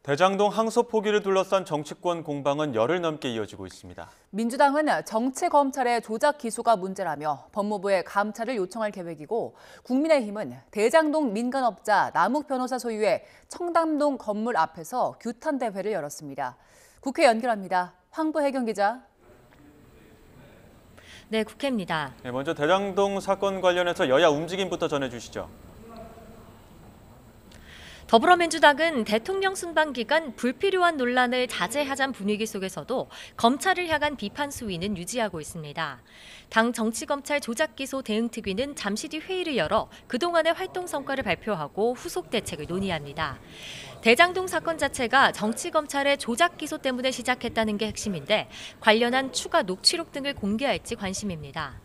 대장동 항소 포기를 둘러싼 정치권 공방은 열흘 넘게 이어지고 있습니다. 민주당은 정치검찰의 조작 기소가 문제라며 법무부에 감찰을 요청할 계획이고, 국민의힘은 대장동 민간업자 남욱 변호사 소유의 청담동 건물 앞에서 규탄 대회를 열었습니다. 국회 연결합니다. 황보혜경 기자. 네, 국회입니다. 먼저 대장동 사건 관련해서 여야 움직임부터 전해주시죠. 더불어민주당은 대통령 순방 기간 불필요한 논란을 자제하자는 분위기 속에서도 검찰을 향한 비판 수위는 유지하고 있습니다. 당 정치검찰 조작기소 대응특위는 잠시 뒤 회의를 열어 그동안의 활동 성과를 발표하고 후속 대책을 논의합니다. 대장동 사건 자체가 정치검찰의 조작기소 때문에 시작했다는 게 핵심인데, 관련한 추가 녹취록 등을 공개할지 관심입니다.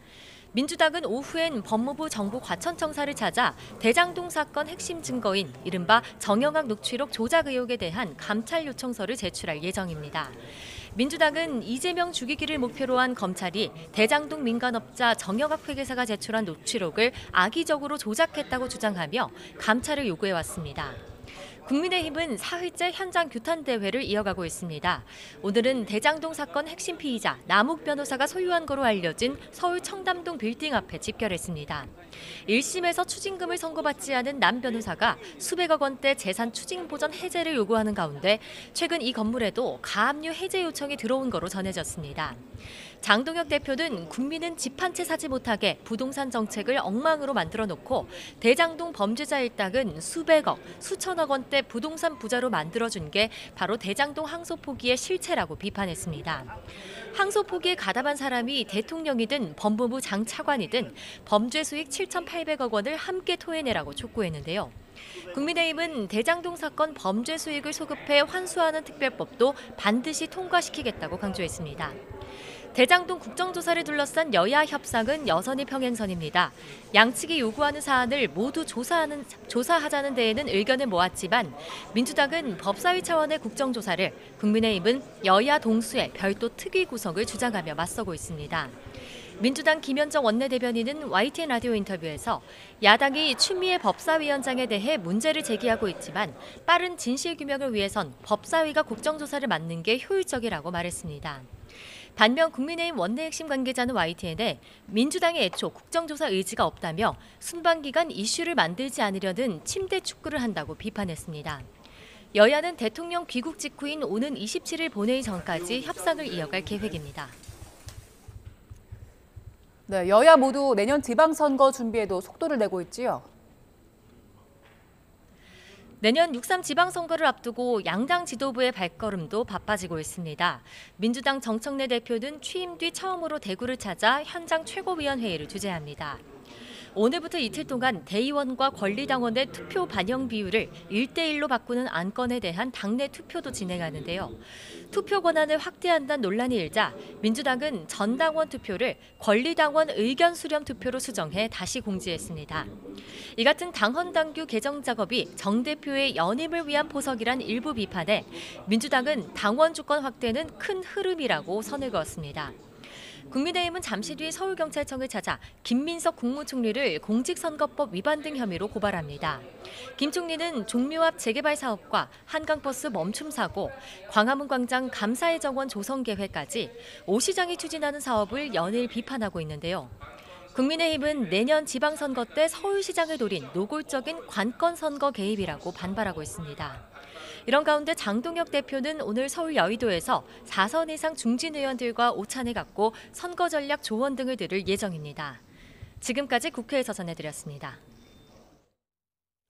민주당은 오후엔 법무부 정부과천청사를 찾아 대장동 사건 핵심 증거인 이른바 정영학 녹취록 조작 의혹에 대한 감찰 요청서를 제출할 예정입니다. 민주당은 이재명 죽이기를 목표로 한 검찰이 대장동 민간업자 정영학 회계사가 제출한 녹취록을 악의적으로 조작했다고 주장하며 감찰을 요구해왔습니다. 국민의힘은 사흘째 현장 규탄 대회를 이어가고 있습니다. 오늘은 대장동 사건 핵심 피의자 남욱 변호사가 소유한 거로 알려진 서울 청담동 빌딩 앞에 집결했습니다. 1심에서 추징금을 선고받지 않은 남 변호사가 수백억 원대 재산 추징 보전 해제를 요구하는 가운데 최근 이 건물에도 가압류 해제 요청이 들어온 거로 전해졌습니다. 장동혁 대표는 국민은 집 한 채 사지 못하게 부동산 정책을 엉망으로 만들어 놓고 대장동 범죄자 일당은 수백억, 수천억 원대 부동산 부자로 만들어준 게 바로 대장동 항소 포기의 실체라고 비판했습니다. 항소 포기에 가담한 사람이 대통령이든 법무부 장차관이든 범죄 수익 7,800억 원을 함께 토해내라고 촉구했는데요. 국민의힘은 대장동 사건 범죄 수익을 소급해 환수하는 특별법도 반드시 통과시키겠다고 강조했습니다. 대장동 국정조사를 둘러싼 여야 협상은 여전히 평행선입니다. 양측이 요구하는 사안을 모두 조사하자는 데에는 의견을 모았지만 민주당은 법사위 차원의 국정조사를, 국민의힘은 여야 동수의 별도 특위 구성을 주장하며 맞서고 있습니다. 민주당 김현정 원내대변인은 YTN 라디오 인터뷰에서 야당이 추미애 법사위원장에 대해 문제를 제기하고 있지만 빠른 진실규명을 위해선 법사위가 국정조사를 맡는 게 효율적이라고 말했습니다. 반면 국민의힘 원내 핵심 관계자는 YTN에 민주당의 애초 국정조사 의지가 없다며 순방 기간 이슈를 만들지 않으려는 침대 축구를 한다고 비판했습니다. 여야는 대통령 귀국 직후인 오는 27일 본회의 전까지 협상을 이어갈 계획입니다. 네, 여야 모두 내년 지방선거 준비에도 속도를 내고 있지요. 내년 6.3 지방선거를 앞두고 양당 지도부의 발걸음도 바빠지고 있습니다. 민주당 정청래 대표는 취임 뒤 처음으로 대구를 찾아 현장 최고위원회의를 주재합니다. 오늘부터 이틀 동안 대의원과 권리당원의 투표 반영 비율을 1대1로 바꾸는 안건에 대한 당내 투표도 진행하는데요. 투표 권한을 확대한다는 논란이 일자 민주당은 전당원 투표를 권리당원 의견 수렴 투표로 수정해 다시 공지했습니다. 이 같은 당헌 당규 개정 작업이 정 대표의 연임을 위한 포석이란 일부 비판에 민주당은 당원 주권 확대는 큰 흐름이라고 선을 그었습니다. 국민의힘은 잠시 뒤 서울경찰청을 찾아 김민석 국무총리를 공직선거법 위반 등 혐의로 고발합니다. 김 총리는 종묘 앞 재개발 사업과 한강버스 멈춤 사고, 광화문 광장 감사의 정원 조성 계획까지 오 시장이 추진하는 사업을 연일 비판하고 있는데요. 국민의힘은 내년 지방선거 때 서울시장을 노린 노골적인 관건선거 개입이라고 반발하고 있습니다. 이런 가운데 장동혁 대표는 오늘 서울 여의도에서 4선 이상 중진 의원들과 오찬을 갖고 선거 전략 조언 등을 들을 예정입니다. 지금까지 국회에서 전해드렸습니다.